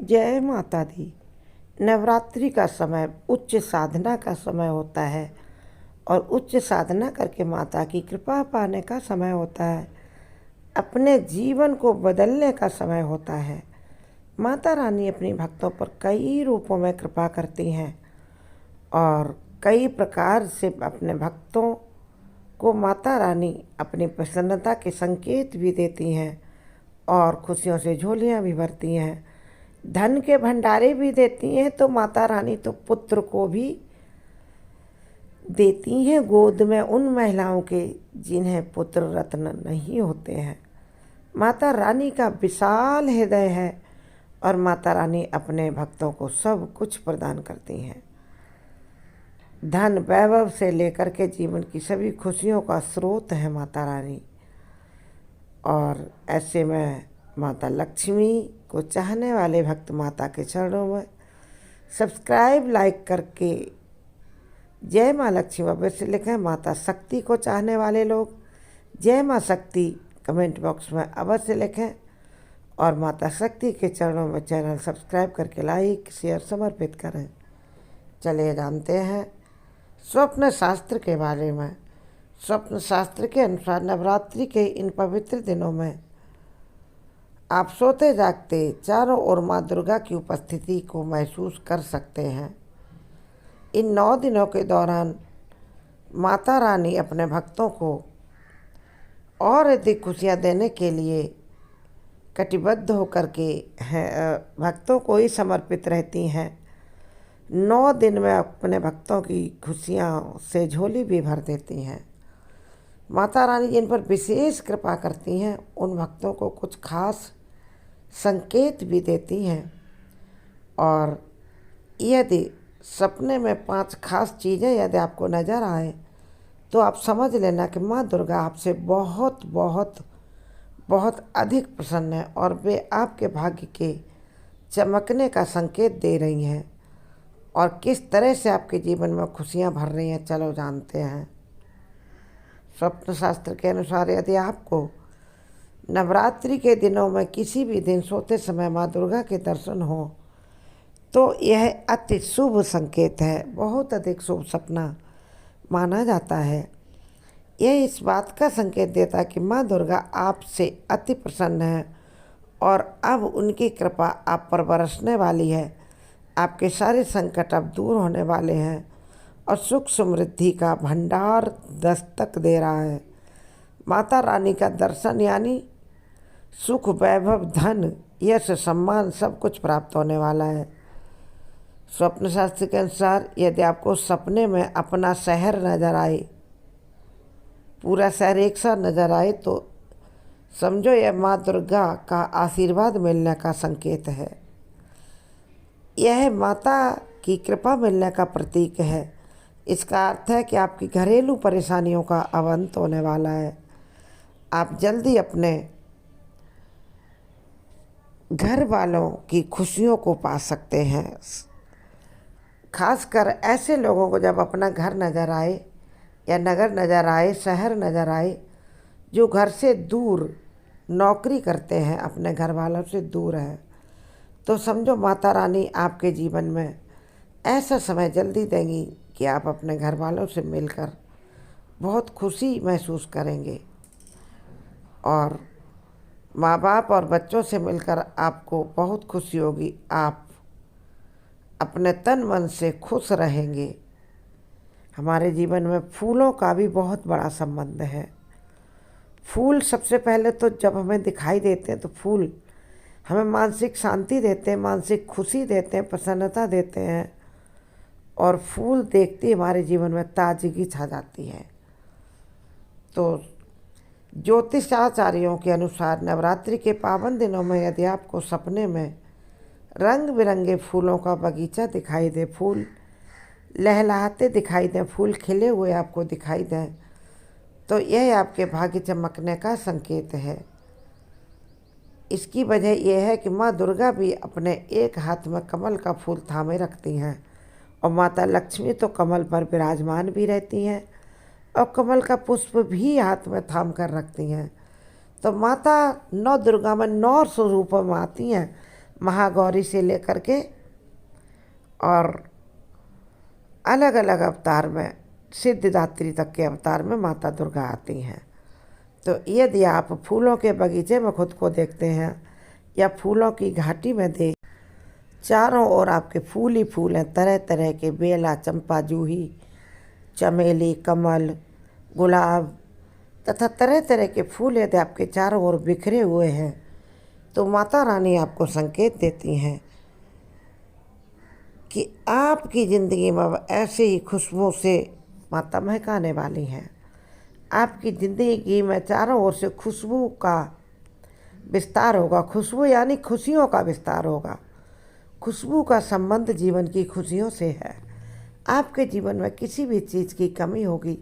जय माता दी। नवरात्रि का समय उच्च साधना का समय होता है और उच्च साधना करके माता की कृपा पाने का समय होता है। अपने जीवन को बदलने का समय होता है। माता रानी अपनी भक्तों पर कई रूपों में कृपा करती हैं और कई प्रकार से अपने भक्तों को माता रानी अपनी प्रसन्नता के संकेत भी देती हैं और खुशियों से झोलियाँ भी भरती हैं। धन के भंडारे भी देती हैं तो माता रानी तो पुत्र को भी देती हैं गोद में उन महिलाओं के जिन्हें पुत्र रत्न नहीं होते हैं। माता रानी का विशाल हृदय है और माता रानी अपने भक्तों को सब कुछ प्रदान करती हैं। धन वैभव से लेकर के जीवन की सभी खुशियों का स्रोत है माता रानी। और ऐसे में माता लक्ष्मी को चाहने वाले भक्त माता के चरणों में सब्सक्राइब लाइक करके जय माँ लक्ष्मी अवश्य लिखें। माता शक्ति को चाहने वाले लोग जय माँ शक्ति कमेंट बॉक्स में अवश्य लिखें और माता शक्ति के चरणों में चैनल सब्सक्राइब करके लाइक शेयर समर्पित करें। चलिए जानते हैं स्वप्न शास्त्र के बारे में। स्वप्न शास्त्र के अनुसार नवरात्रि के इन पवित्र दिनों में आप सोते जागते चारों ओर माँ दुर्गा की उपस्थिति को महसूस कर सकते हैं। इन 9 दिनों के दौरान माता रानी अपने भक्तों को और अधिक खुशियाँ देने के लिए कटिबद्ध होकर के भक्तों को ही समर्पित रहती हैं। 9 दिन में अपने भक्तों की खुशियाँ से झोली भी भर देती हैं। माता रानी जिन पर विशेष कृपा करती हैं उन भक्तों को कुछ खास संकेत भी देती हैं और यदि सपने में 5 खास चीज़ें यदि आपको नज़र आए तो आप समझ लेना कि माँ दुर्गा आपसे बहुत बहुत बहुत अधिक प्रसन्न है और वे आपके भाग्य के चमकने का संकेत दे रही हैं और किस तरह से आपके जीवन में खुशियाँ भर रही हैं। चलो जानते हैं। स्वप्न शास्त्र के अनुसार यदि आपको नवरात्रि के दिनों में किसी भी दिन सोते समय माँ दुर्गा के दर्शन हो तो यह अति शुभ संकेत है। बहुत अधिक शुभ सपना माना जाता है। यह इस बात का संकेत देता है कि माँ दुर्गा आपसे अति प्रसन्न है और अब उनकी कृपा आप पर बरसने वाली है। आपके सारे संकट अब दूर होने वाले हैं और सुख समृद्धि का भंडार दस्तक दे रहा है। माता रानी का दर्शन यानी सुख वैभव धन यश सम्मान सब कुछ प्राप्त होने वाला है। स्वप्न शास्त्र के अनुसार यदि आपको सपने में अपना शहर नज़र आए, पूरा शहर एक साथ नज़र आए तो समझो यह माँ दुर्गा का आशीर्वाद मिलने का संकेत है। यह माता की कृपा मिलने का प्रतीक है। इसका अर्थ है कि आपकी घरेलू परेशानियों का अब अंत होने वाला है। आप जल्दी अपने घर वालों की खुशियों को पा सकते हैं। खासकर ऐसे लोगों को जब अपना घर नज़र आए या नगर नज़र आए, शहर नज़र आए, जो घर से दूर नौकरी करते हैं, अपने घर वालों से दूर है, तो समझो माता रानी आपके जीवन में ऐसा समय जल्दी देंगी कि आप अपने घर वालों से मिलकर बहुत खुशी महसूस करेंगे और माँ बाप और बच्चों से मिलकर आपको बहुत खुशी होगी। आप अपने तन मन से खुश रहेंगे। हमारे जीवन में फूलों का भी बहुत बड़ा संबंध है। फूल सबसे पहले तो जब हमें दिखाई देते हैं तो फूल हमें मानसिक शांति देते हैं, मानसिक खुशी देते हैं, प्रसन्नता देते हैं और फूल देखते ही हमारे जीवन में ताजगी छा जाती है। तो ज्योतिषाचार्यों के अनुसार नवरात्रि के पावन दिनों में यदि आपको सपने में रंग बिरंगे फूलों का बगीचा दिखाई दे, फूल लहलहाते दिखाई दें, फूल खिले हुए आपको दिखाई दें, तो यह आपके भाग्य चमकने का संकेत है। इसकी वजह यह है कि माँ दुर्गा भी अपने एक हाथ में कमल का फूल थामे रखती हैं और माता लक्ष्मी तो कमल पर विराजमान भी रहती हैं और कमल का पुष्प भी हाथ में थाम कर रखती हैं। तो माता 9 दुर्गा में 9 स्वरूपों में आती हैं, महागौरी से लेकर के और अलग अलग अवतार में, सिद्धिदात्री तक के अवतार में माता दुर्गा आती हैं। तो यदि आप फूलों के बगीचे में खुद को देखते हैं या फूलों की घाटी में चारों ओर आपके फूल ही फूल हैं, तरह तरह के, बेला, चंपा, जूही, चमेली, कमल, गुलाब तथा तरह तरह के फूल यदि आपके चारों ओर बिखरे हुए हैं तो माता रानी आपको संकेत देती हैं कि आपकी ज़िंदगी में अब ऐसे ही खुशबू से माता महकाने वाली हैं। आपकी ज़िंदगी में चारों ओर से खुशबू का विस्तार होगा। खुशबू यानी खुशियों का विस्तार होगा। खुशबू का संबंध जीवन की खुशियों से है। आपके जीवन में किसी भी चीज़ की कमी होगी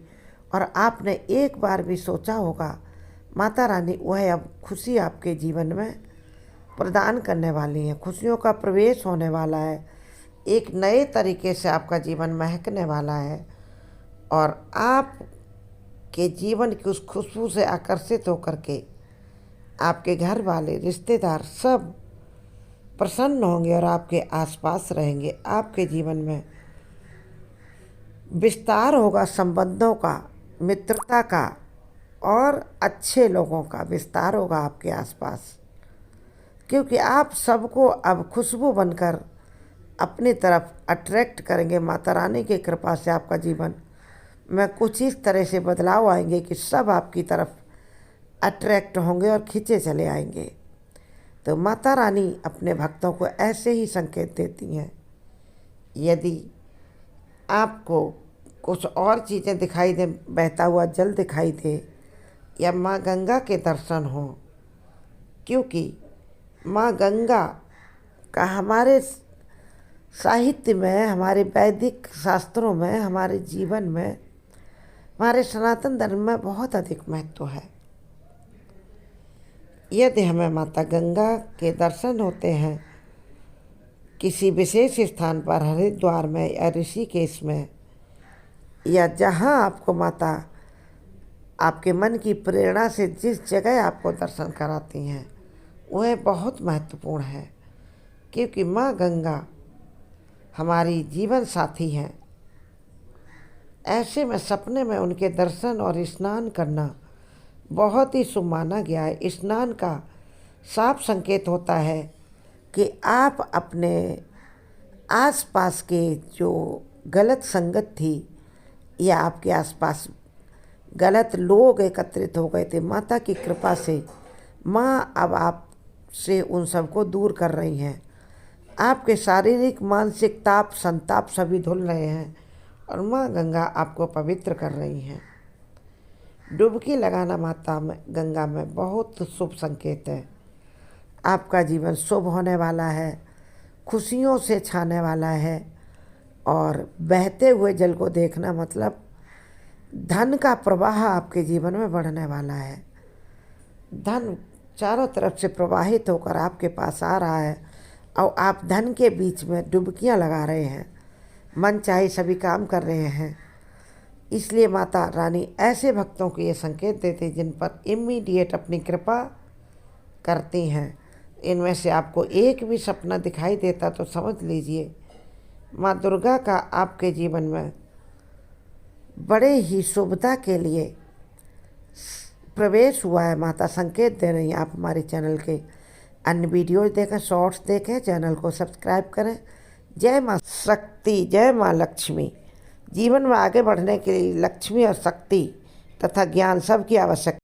और आपने एक बार भी सोचा होगा, माता रानी वह अब खुशी आपके जीवन में प्रदान करने वाली है। खुशियों का प्रवेश होने वाला है। एक नए तरीके से आपका जीवन महकने वाला है और आप के जीवन की उस खुशबू से आकर्षित होकर के आपके घर वाले, रिश्तेदार सब प्रसन्न होंगे और आपके आसपास रहेंगे। आपके जीवन में विस्तार होगा संबंधों का, मित्रता का और अच्छे लोगों का विस्तार होगा आपके आसपास, क्योंकि आप सबको अब खुशबू बनकर अपनी तरफ अट्रैक्ट करेंगे। माता रानी की कृपा से आपका जीवन में कुछ इस तरह से बदलाव आएंगे कि सब आपकी तरफ अट्रैक्ट होंगे और खींचे चले आएंगे। तो माता रानी अपने भक्तों को ऐसे ही संकेत देती हैं। यदि आपको कुछ और चीज़ें दिखाई दें, बहता हुआ जल दिखाई दे या माँ गंगा के दर्शन हो, क्योंकि माँ गंगा का हमारे साहित्य में, हमारे वैदिक शास्त्रों में, हमारे जीवन में, हमारे सनातन धर्म में बहुत अधिक महत्व है। यदि हमें माता गंगा के दर्शन होते हैं किसी विशेष स्थान पर, हरिद्वार में या ऋषिकेश में, या जहाँ आपको माता आपके मन की प्रेरणा से जिस जगह आपको दर्शन कराती हैं, वह बहुत महत्वपूर्ण है, क्योंकि माँ गंगा हमारी जीवन साथी हैं। ऐसे में सपने में उनके दर्शन और स्नान करना बहुत ही शुभ माना गया है। स्नान का साफ संकेत होता है कि आप अपने आसपास के जो गलत संगत थी या आपके आसपास गलत लोग एकत्रित हो गए थे, माता की कृपा से माँ अब आपसे उन सबको दूर कर रही हैं। आपके शारीरिक, मानसिक ताप, संताप सभी धुल रहे हैं और माँ गंगा आपको पवित्र कर रही हैं। डुबकी लगाना माता में, गंगा में बहुत शुभ संकेत है। आपका जीवन शुभ होने वाला है, खुशियों से छाने वाला है और बहते हुए जल को देखना मतलब धन का प्रवाह आपके जीवन में बढ़ने वाला है। धन चारों तरफ से प्रवाहित होकर आपके पास आ रहा है और आप धन के बीच में डुबकियां लगा रहे हैं, मन चाहे सभी काम कर रहे हैं। इसलिए माता रानी ऐसे भक्तों को ये संकेत देती जिन पर इमीडिएट अपनी कृपा करती हैं। इनमें से आपको एक भी सपना दिखाई देता तो समझ लीजिए माँ दुर्गा का आपके जीवन में बड़े ही शुभता के लिए प्रवेश हुआ है। माता संकेत दे रही हैं। आप हमारे चैनल के अन्य वीडियोज देखें, शॉर्ट्स देखें, चैनल को सब्सक्राइब करें। जय माँ शक्ति, जय माँ लक्ष्मी। जीवन में आगे बढ़ने के लिए लक्ष्मी और शक्ति तथा ज्ञान सबकी आवश्यकता